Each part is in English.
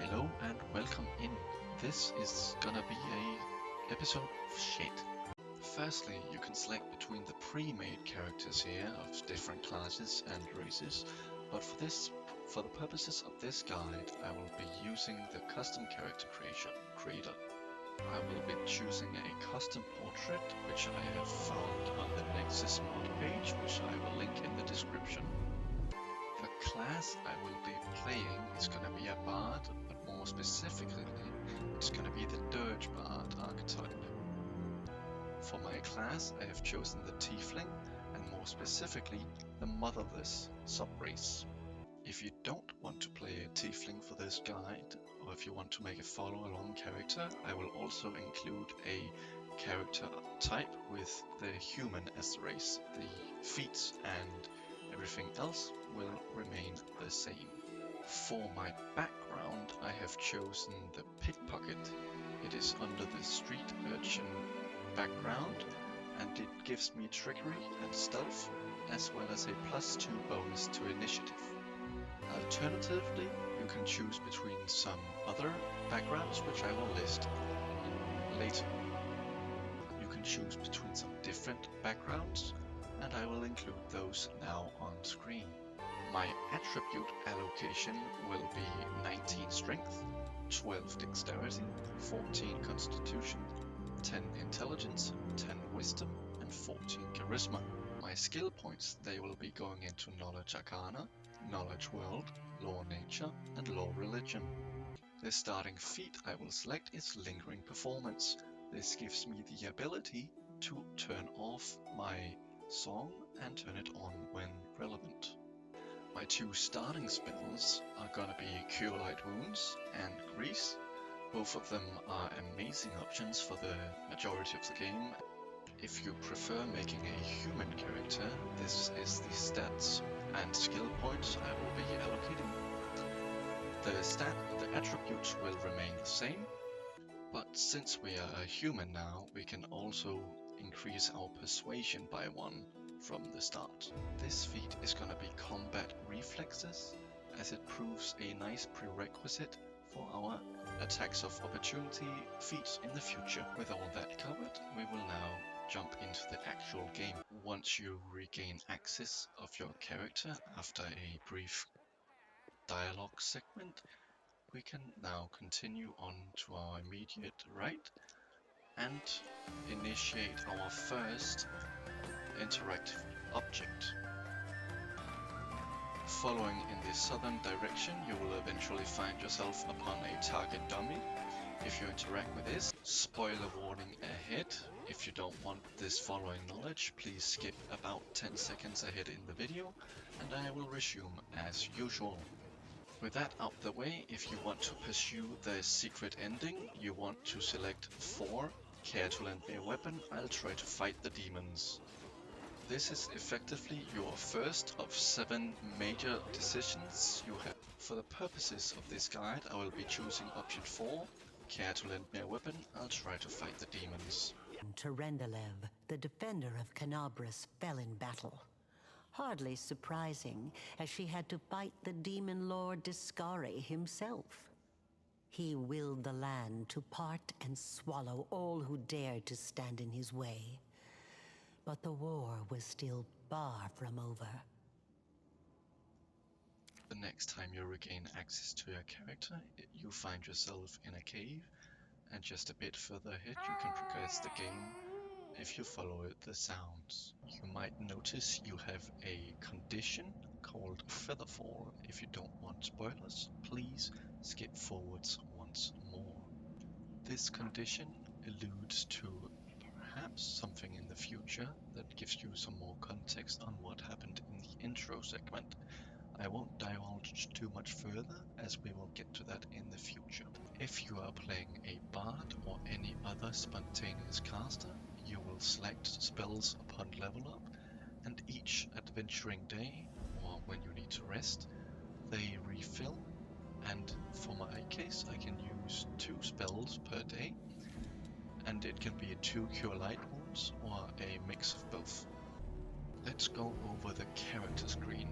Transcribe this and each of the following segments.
Hello and welcome in. This is gonna be a episode of shit. Firstly, you can select between the pre-made characters here of different classes and races, but for the purposes of this guide, I will be using the custom character creator. I will be choosing a custom portrait, which I have found on the Nexus mod page, which I will link in the description. The class I will be playing is going to be a bard, but more specifically, it's going to be the dirge bard archetype. For my class, I have chosen the tiefling, and more specifically, the motherless subrace. If you don't want to play a tiefling for this guide, or if you want to make a follow-along character, I will also include a character type with the human as the race. The feats and everything else will remain the same. For my background, I have chosen the pickpocket. It is under the street urchin background, and it gives me trickery and stealth, as well as a +2 bonus to initiative. Alternatively, you can choose between some other backgrounds, which I will list later. You can choose between some different backgrounds, and I will include those now on screen. My attribute allocation will be 19 strength, 12 dexterity, 14 constitution, 10 intelligence, 10 wisdom, and 14 charisma. My skill points, they will be going into knowledge arcana, knowledge world, law nature, and law religion. The starting feat I will select is lingering performance. This gives me the ability to turn off my song and turn it on when relevant. My two starting spells are gonna be Cure Light Wounds and Grease. Both of them are amazing options for the majority of the game. If you prefer making a human character, this is the stats and skill points I will be allocating. The attributes will remain the same, but since we are a human now, we can also increase our persuasion by 1 from the start. This feat is gonna be combat reflexes, as it proves a nice prerequisite for our attacks of opportunity feats in the future. With all that covered, we will now jump into the actual game. Once you regain access of your character after a brief dialogue segment, we can now continue on to our immediate right and initiate our first interactive object. Following in the southern direction, you will eventually find yourself upon a target dummy. If you interact with this, spoiler warning ahead. If you don't want this following knowledge, please skip about 10 seconds ahead in the video, and I will resume as usual. With that out the way, if you want to pursue the secret ending, you want to select 4, care to lend me a weapon, I'll try to fight the demons. This is effectively your first of 7 major decisions you have. For the purposes of this guide, I will be choosing option 4, care to lend me a weapon, I'll try to fight the demons. Terendelev, the defender of Kenabres, fell in battle. Hardly surprising, as she had to fight the demon lord Discari himself. He willed the land to part and swallow all who dared to stand in his way. But the war was still far from over. The next time you regain access to your character, you find yourself in a cave, and just a bit further ahead you can progress the game if you follow the sounds. You might notice you have a condition called Featherfall. If you don't want spoilers, please skip forwards once more. This condition alludes to perhaps something in the future that gives you some more context on what happened in the intro segment. I won't divulge too much further, as we will get to that in the future. If you are playing a bard or any other spontaneous caster, you will select spells upon level up, and each adventuring day, or when you need to rest, they refill, and for my case I can use 2 spells per day, and it can be 2 Cure Light Wounds or a mix of both. Let's go over the character screen.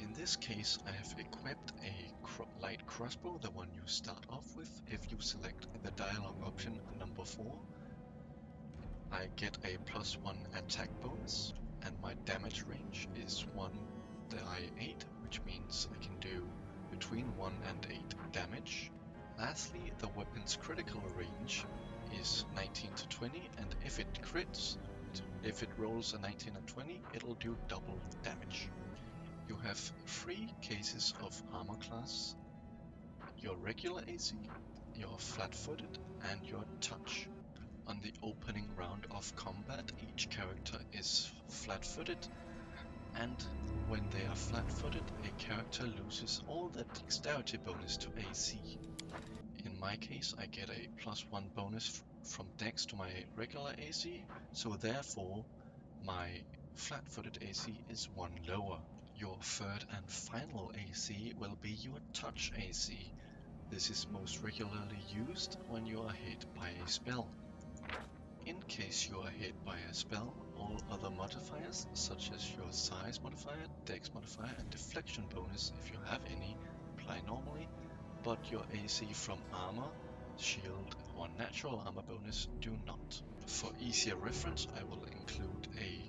In In this case, I have equipped a light crossbow, the one you start off with. If you select the dialogue option number 4, I get a +1 attack bonus, and my damage range is 1d8, which means I can do between 1 and 8 damage. Lastly, the weapon's critical range is 19 to 20, and if it crits, if it rolls a 19 and 20, it'll do double damage. You have 3 cases of armor class: your regular AC, your flat-footed, and your touch. On the opening round of combat, each character is flat-footed, and when they are flat-footed, a character loses all their dexterity bonus to AC. In my case, I get a +1 bonus from dex to my regular AC, so therefore my flat-footed AC is 1 lower. Your third and final AC will be your touch AC. This is most regularly used when you are hit by a spell. In case you are hit by a spell, all other modifiers, such as your size modifier, dex modifier, and deflection bonus, if you have any, apply normally, but your AC from armor, shield, or natural armor bonus do not. For easier reference, I will include a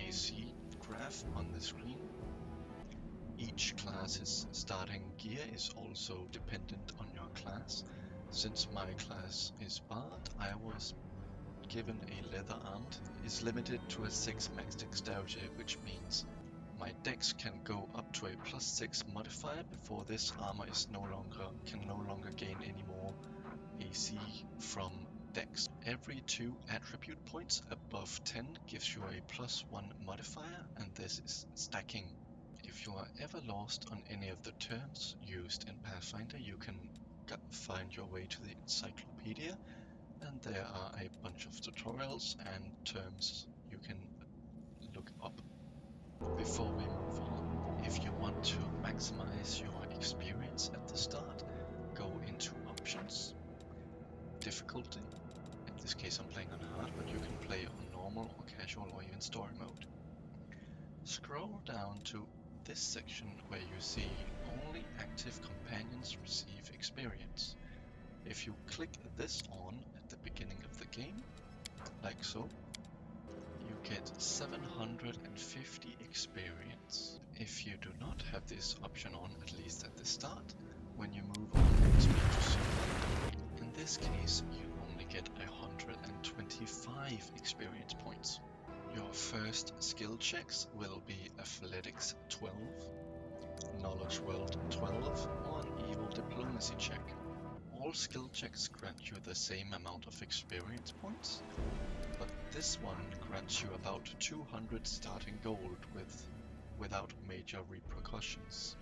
AC graph on the screen. Each class's starting gear is also dependent on your class. Since my class is Bard, I was given a leather armed, is limited to a 6 max dexterity, which means my dex can go up to a +6 modifier before this armor can no longer gain any more AC from dex. Every 2 attribute points above 10 gives you a +1 modifier, and this is stacking. If you are ever lost on any of the terms used in Pathfinder, you can find your way to the Encyclopedia, and there are a bunch of tutorials and terms you can look up. Before we move on, if you want to maximize your experience at the start, go into options, difficulty. In this case I'm playing on hard, but you can play on normal or casual or even story mode. Scroll down to this section where you see only active companions receive experience. If you click this on at the beginning of the game, like so, you get 750 experience. If you do not have this option on, at least at the start, when you move on XP to Seelah, in this case you only get 125 experience points. Your first skill checks will be Athletics 12, Knowledge World 12, or an Evil Diplomacy check. All skill checks grant you the same amount of experience points, but this one grants you about 200 starting gold without major repercussions.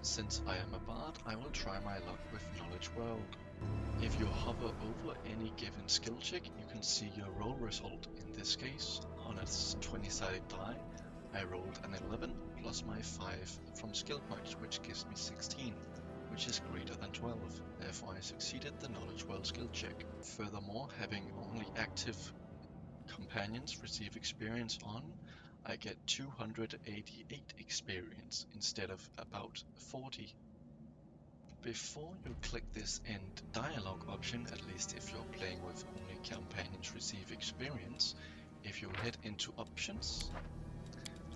Since I am a bard, I will try my luck with Knowledge World. If you hover over any given skill check, you can see your roll result. In this case, on a 20-sided die, I rolled an 11 plus my 5 from skill points, which gives me 16, which is greater than 12. Therefore I succeeded the Knowledge World skill check. Furthermore, having only active companions receive experience on, I get 288 experience instead of about 40. Before you click this end dialogue option, at least if you're playing with only companions receive experience, if you head into options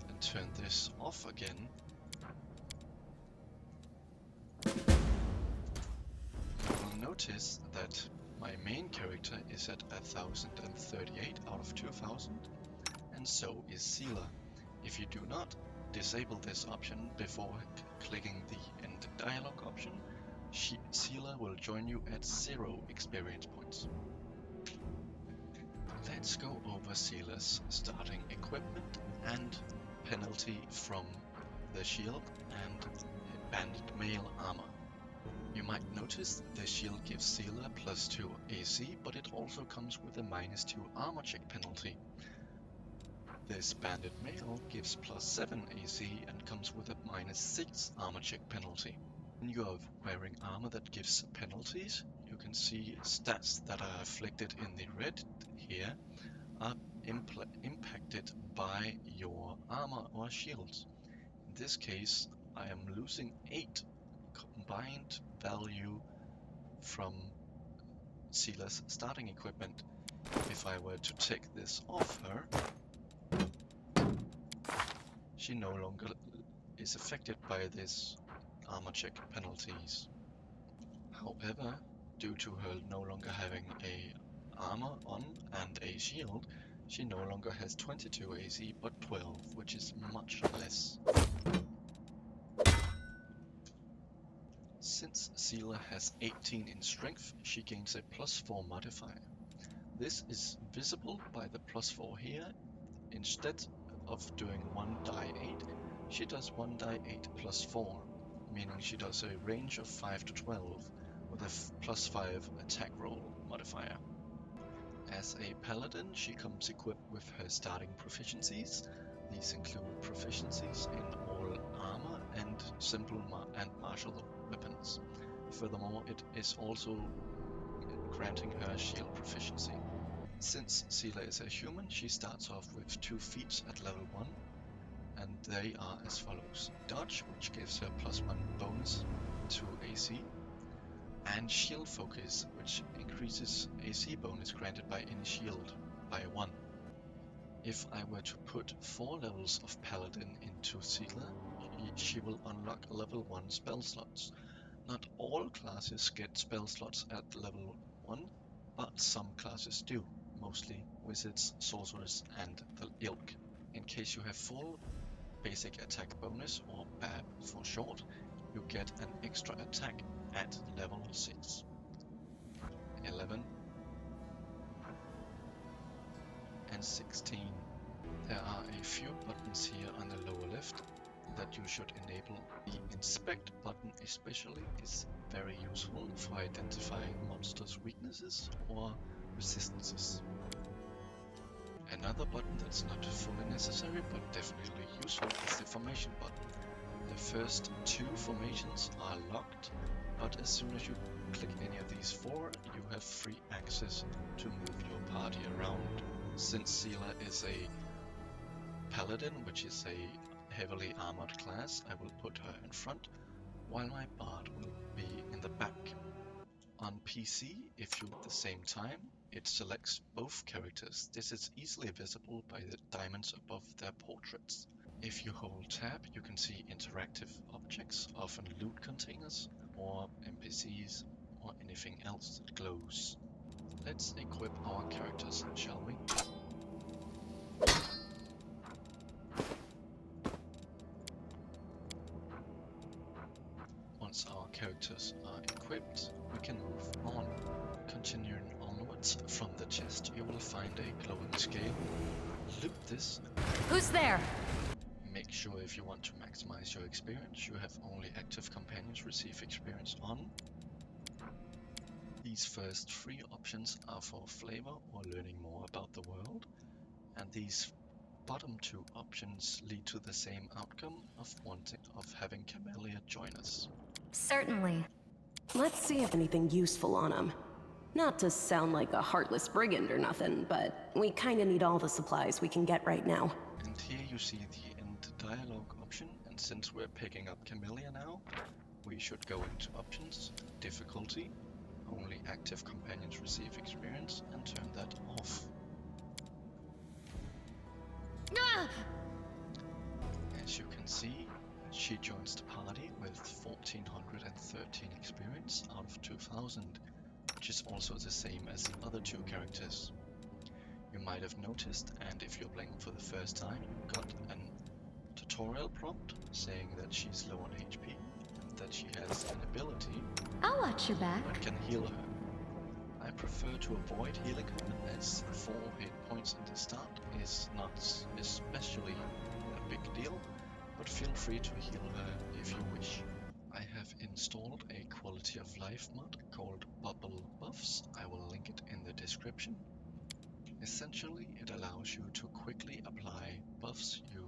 and turn this off again, you will notice that my main character is at 1038 out of 2000, and so is Seelah. If you do not disable this option before clicking the end dialogue option, Seelah will join you at 0 experience points. Let's go over Seelah's starting equipment and penalty from the shield and banded mail armor. You might notice the shield gives Seelah +2 AC, but it also comes with a -2 armor check penalty. This banded mail gives +7 AC and comes with a -6 armor check penalty. When you are wearing armor that gives penalties, you can see stats that are afflicted in the red here are impacted by your armor or shields. In this case, I am losing 8 combined value from Seelah's starting equipment. If I were to take this off her, she no longer is affected by this armor check penalties. However, due to her no longer having a armor on and a shield, she no longer has 22 AC but 12, which is much less. Since Seelah has 18 in strength, she gains a +4 modifier. This is visible by the +4 here. Instead of doing 1 die 8, she does 1 die 8 +4, meaning she does a range of 5 to 12 with a +5 attack roll modifier. As a paladin, she comes equipped with her starting proficiencies. These include proficiencies in all armor and simple and martial weapons. Furthermore, it is also granting her shield proficiency. Since Seelah is a human, she starts off with 2 feats at level 1, and they are as follows: Dodge, which gives her +1 bonus to AC, and Shield Focus, which increases AC bonus granted by any shield by 1. If I were to put 4 levels of Paladin into Seelah, she will unlock level 1 spell slots. Not all classes get spell slots at level 1, but some classes do, mostly wizards, sorcerers, and the ilk. In case you have full basic attack bonus, or BAB for short, you get an extra attack at level 6. 11 and 16. There are a few buttons here on the lower left that you should enable. The inspect button especially is very useful for identifying monsters' weaknesses or resistances. Another button that's not fully necessary but definitely useful is the formation button. The first 2 formations are locked, but as soon as you click any of these 4, you have free access to move your party around. Since Seelah is a Paladin, which is a heavily armored class, I will put her in front, while my Bard will be in the back. On PC, if you at the same time, it selects both characters. This is easily visible by the diamonds above their portraits. If you hold tab, you can see interactive objects, often loot containers, or NPCs, or anything else that glows. Let's equip our characters, shall we? Once our characters are equipped, we can move on. Continuing onwards from the chest, you will find a glowing scale. Loot this. Who's there? Make sure if you want to maximize your experience, you have only active companions receive experience on. These first 3 options are for flavor or learning more about the world, and these bottom 2 options lead to the same outcome of having Camellia join us. Certainly. Let's see if anything useful on him. Not to sound like a heartless brigand or nothing, but we kinda need all the supplies we can get right now. And here you see the end dialogue option, and since we're picking up Camellia now, we should go into options, difficulty, only active companions receive experience, and turn that off. As you can see, she joins the party with 1413 experience out of 2000, which is also the same as the other 2 characters. You might have noticed, and if you're playing for the first time, you got an tutorial prompt saying that she's low on HP, and that she has an ability I'll watch your back. that can heal her. I prefer to avoid healing her, as 4 hit points at the start is not especially a big deal, but feel free to heal her if you wish. I have installed a quality of life mod called Bubble Buffs. I will link it in the description. Essentially, it allows you to quickly apply buffs you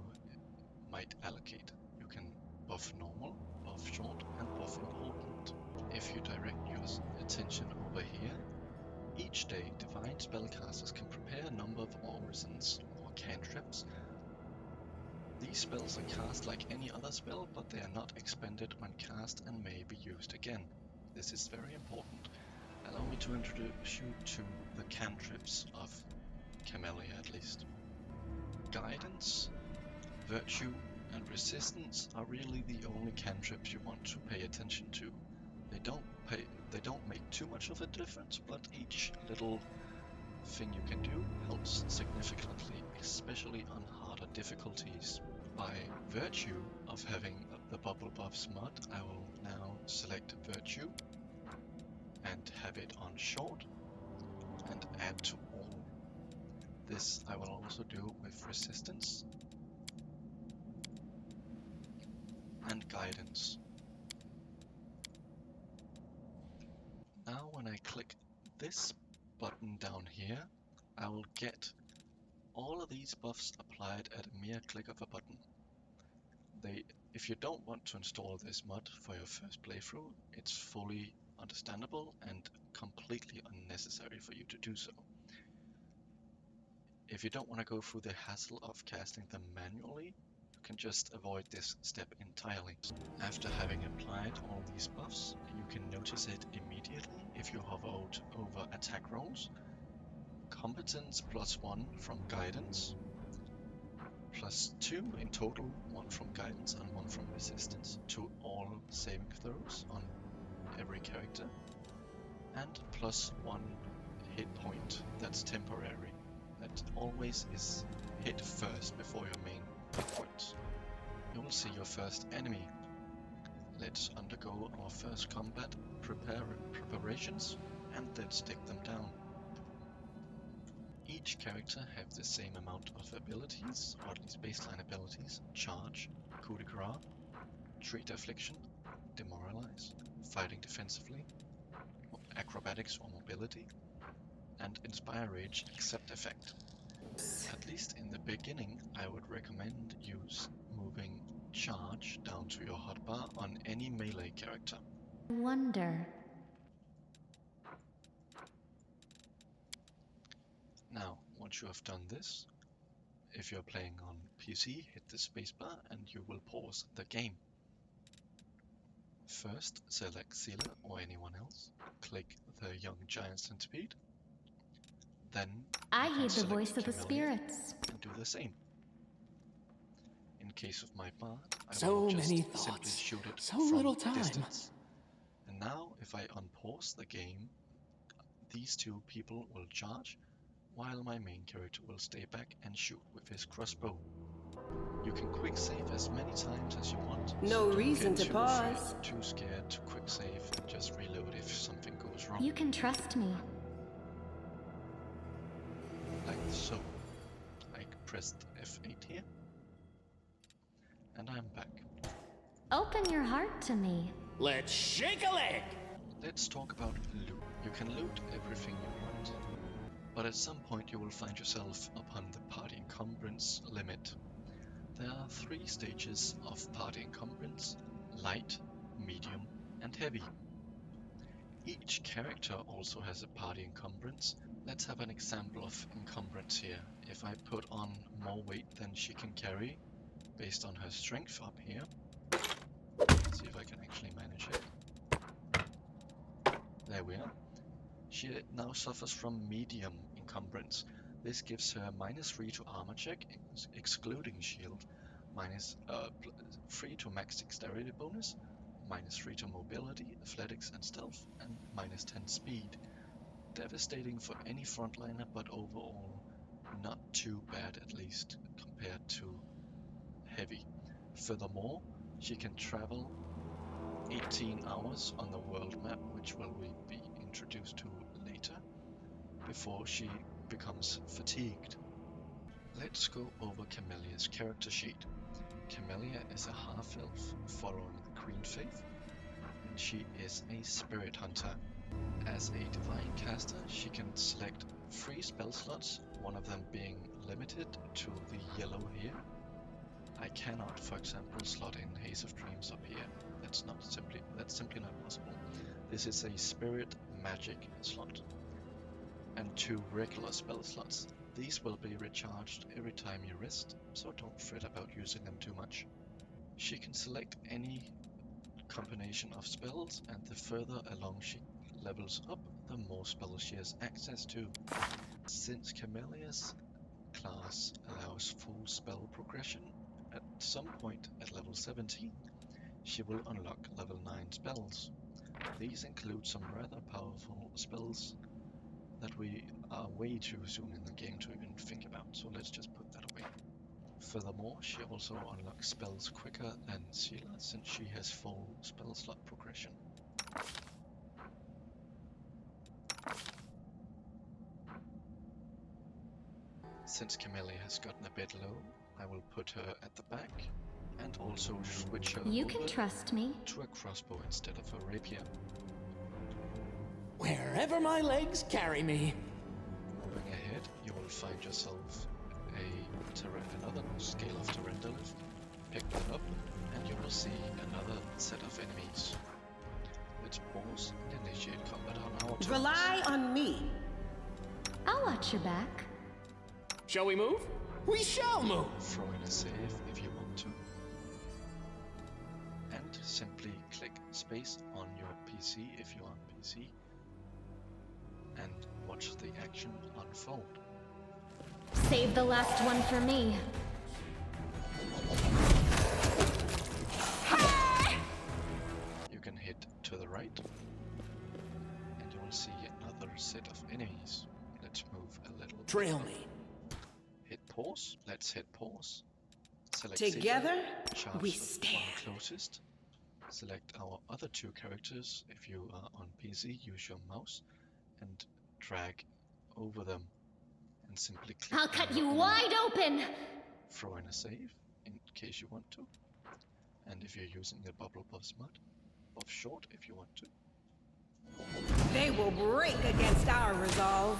might allocate. You can buff normal, buff short, and buff important. If you direct your attention over here, each day divine spellcasters can prepare a number of orisons or cantrips These spells are cast like any other spell, but they are not expended when cast and may be used again. This is very important. Allow me to introduce you to the cantrips of Camellia at least. Guidance, Virtue, and Resistance are really the only cantrips you want to pay attention to. They don't make too much of a difference, but each little thing you can do helps significantly, especially on harder difficulties. By virtue of having the bubble buffs mod, I will now select Virtue and have it on short and add to all. This I will also do with Resistance and Guidance. Now when I click this button down here, I will get all of these buffs applied at a mere click of a button. If you don't want to install this mod for your first playthrough, it's fully understandable and completely unnecessary for you to do so. If you don't want to go through the hassle of casting them manually, you can just avoid this step entirely. After having applied all these buffs, you can notice it immediately if you hover over attack rolls. Competence +1 from Guidance, +2 in total, 1 from Guidance and 1 from Resistance to all saving throws on every character, and +1 hit point that's temporary. That always is hit first before your main hit points. You will see your first enemy. Let's undergo our first combat preparations and let's take them down. Each character have the same amount of abilities, or at least baseline abilities: Charge, Coup de Grace, Treat Affliction, Demoralize, Fighting Defensively, Acrobatics or Mobility, and Inspire Rage except effect. At least in the beginning, I would recommend moving Charge down to your hotbar on any melee character. Wonder. Now, once you have done this, if you're playing on PC, hit the spacebar and you will pause the game. First, select Seelah or anyone else, click the Young Giant Centipede, then I you can heed the select voice of the Camellia spirits. and do the same. In case of my part, I So will just many simply thoughts, shoot it so from little time. distance. And now, if I unpause the game, these two people will charge, while my main character will stay back and shoot with his crossbow. You can quick save as many times as you want. No so don't reason get to too pause. afraid, too scared to quick save and just reload if something goes wrong. You can trust me. Like so. I pressed F8 here. And I'm back. Open your heart to me. Let's shake a leg! Let's talk about loot. You can loot everything you want. But at some point you will find yourself upon the party encumbrance limit. There are 3 stages of party encumbrance: light, medium, and heavy. Each character also has a party encumbrance. Let's have an example of encumbrance here. If I put on more weight than she can carry, based on her strength up here. Let's see if I can actually manage it. There we are. She now suffers from medium encumbrance. This gives her -3 to Armour Check, excluding shield, -3 to max dexterity bonus, -3 to mobility, athletics and stealth, and -10 speed. Devastating for any frontliner, but overall not too bad, at least compared to heavy. Furthermore, she can travel 18 hours on the world map, which will be introduced to later, before she becomes fatigued. Let's go over Camellia's character sheet. Camellia is a half-elf following the Green Faith, and she is a spirit hunter. As a divine caster, she can select 3 spell slots, one of them being limited to the yellow here. I cannot, for example, slot in Haze of Dreams up here. That's simply not possible. This is a spirit magic slot. And 2 regular spell slots. These will be recharged every time you rest, so don't fret about using them too much. She can select any combination of spells, and the further along she levels up, the more spells she has access to. Since Camellia's class allows full spell progression, at some point at level 17, she will unlock level 9 spells. These include some rather powerful spells that we are way too soon in the game to even think about, so let's just put that away. Furthermore, she also unlocks spells quicker than Seelah, since she has full spell slot progression. Since Camellia has gotten a bit low, I will put her at the back, and also switch her You over can trust me. to a crossbow instead of a rapier. Wherever my legs carry me. Moving ahead, you will find yourself another scale of Terendalith. Pick that up, and you will see another set of enemies. Let's pause and initiate combat on our turns. Rely on me. I'll watch your back. Shall we move? We shall move! Throw in a save if you want to. And simply click space on your PC if you're on PC. And watch the action unfold. Save the last one for me. You can hit to the right, and you will see another set of enemies. Let's move a little. Trail me. Hit pause. Let's hit pause. Select Together, Seelah, charge we the stand. one closest. Select our other two characters. If you are on PC, use your mouse and drag over them, and simply click. I'll cut on you the wide open! Throw in a save in case you want to, and if you're using the bubble buff mod, buff short if you want to. They will break against our resolve.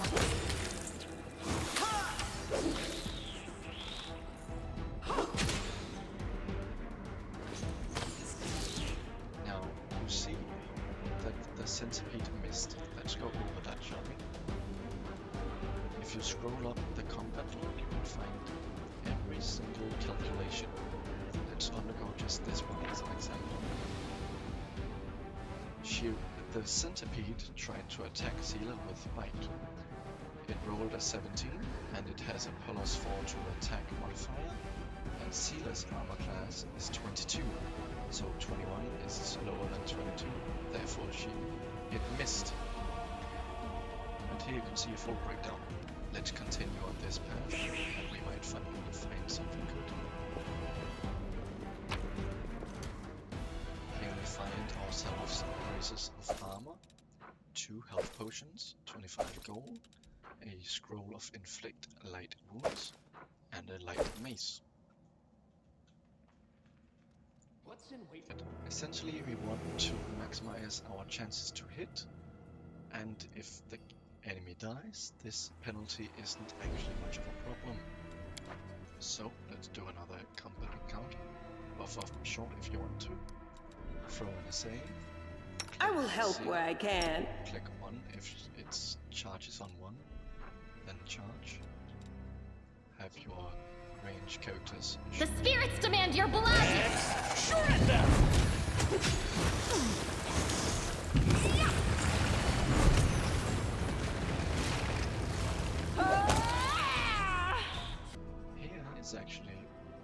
Now you see that the centipede missed. Let's go over that, shall we? If you scroll up the combat log, you will find every single calculation. Let's undergo just this one as an example. The centipede tried to attack Seelah with bite. It rolled a 17, and it has a +4 to attack modifier, and Seelah's armor class is 22, so 21 is lower than 22, therefore it missed. And here you can see a full breakdown. Let's continue on this path, and we might finally find something good. Here we find ourselves braces of armor, 2 health potions, 25 gold, a scroll of inflict light wounds, and a light mace. What's in wait? Essentially, we want to maximize our chances to hit, and if the enemy dies, this penalty isn't actually much of a problem. So let's do another combat encounter. Buff off short if you want to. Throw in a save. I will help Click where I can. Click 1 if it charges on 1, then charge. Have your range characters The spirits demand your blood! Shred them! Here is actually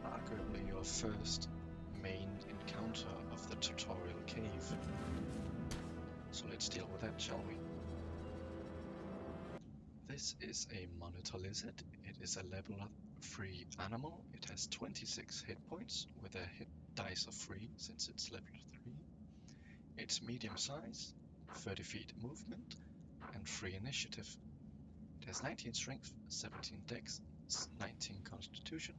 arguably your first main encounter of the tutorial cave. So let's deal with that, shall we? This is a monitor lizard. It is a level 3 animal. It has 26 hit points with a hit dice of 3 since it's level 3. It's medium size, 30 feet movement, and 3 initiative. It has 19 strength, 17 dex, 19 constitution,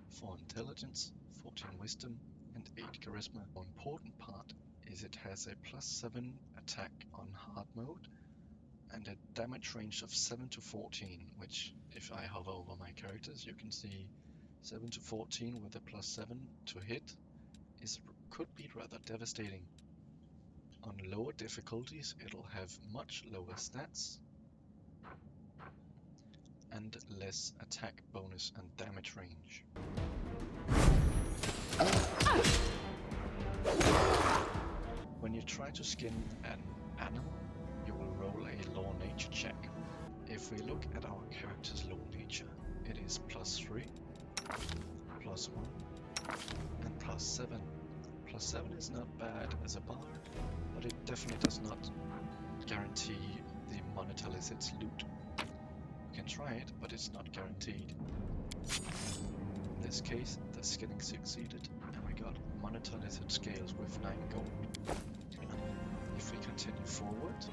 4 intelligence, 14 wisdom, and 8 charisma. The more important part is it has a +7 attack on hard mode and a damage range of 7 to 14, which, if I hover over my characters, you can see 7 to 14 with a +7 to hit could be rather devastating. On lower difficulties, it'll have much lower stats, and less attack bonus and damage range. When you try to skin an animal, you will roll a law nature check. If we look at our character's law nature, it is +3, +1, and +7. +7 is not bad as a bard, but it definitely does not guarantee the monitor lizard's loot. You can try it, but it's not guaranteed. In this case, the skinning succeeded, and we got monitor lizard scales with 9 gold. If we continue forward,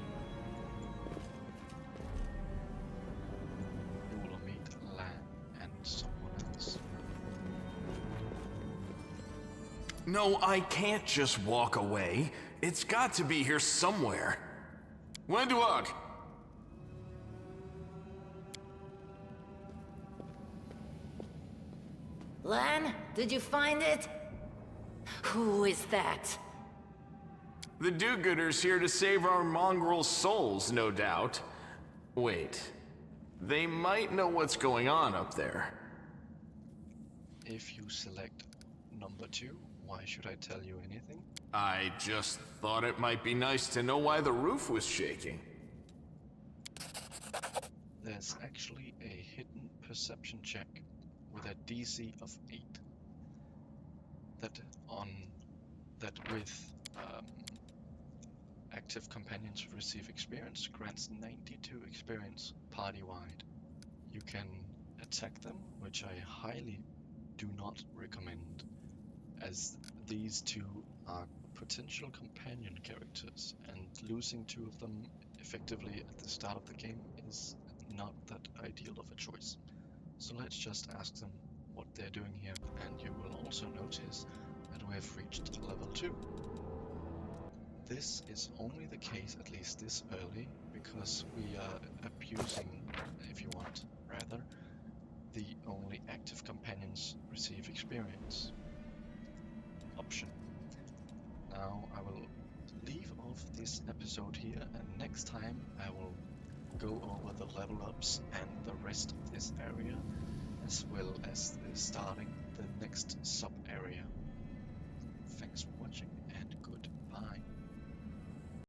you will meet Lan and someone else. No, I can't just walk away. It's got to be here somewhere. Wenduog! Lan, did you find it? Who is that? The do-gooders here to save our mongrel souls, no doubt. Wait, they might know what's going on up there. If you select number 2, why should I tell you anything? I just thought it might be nice to know why the roof was shaking. There's actually a hidden perception check with a DC of 8. That with active companions who receive experience grants 92 experience party-wide. You can attack them, which I highly do not recommend, as these two are potential companion characters, and losing 2 of them effectively at the start of the game is not that ideal of a choice. So let's just ask them what they're doing here, and you will also notice that we have reached level 2. This is only the case, at least this early, because we are abusing, if you want, rather, the only active companions receive experience option. Now I will leave off this episode here, and next time I will go over the level ups and the rest of this area, as well as starting the next sub area. Thanks for watching.